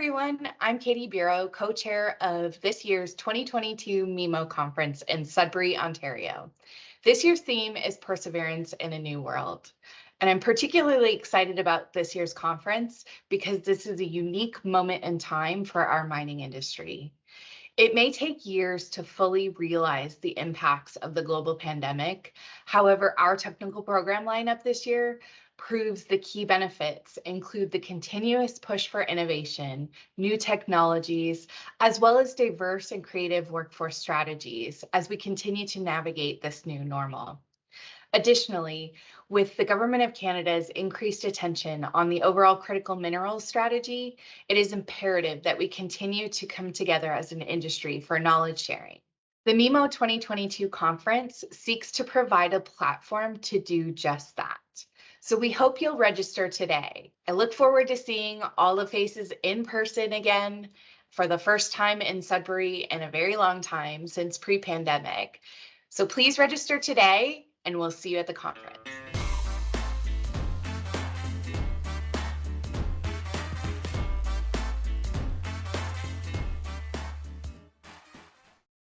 everyone. I'm Katie Burau, co-chair of this year's 2022 MeMO conference in Sudbury, Ontario. This year's theme is Perseverance in a New World. And I'm particularly excited about this year's conference because this is a unique moment in time for our mining industry. It may take years to fully realize the impacts of the global pandemic. However, our technical program lineup this year proves the key benefits include the continuous push for innovation, new technologies, as well as diverse and creative workforce strategies as we continue to navigate this new normal. Additionally, with the Government of Canada's increased attention on the overall critical minerals strategy, it is imperative that we continue to come together as an industry for knowledge sharing. The MeMO 2022 conference seeks to provide a platform to do just that. So we hope you'll register today. I look forward to seeing all the faces in person again for the first time in Sudbury in a very long time since pre-pandemic. So please register today, and we'll see you at the conference.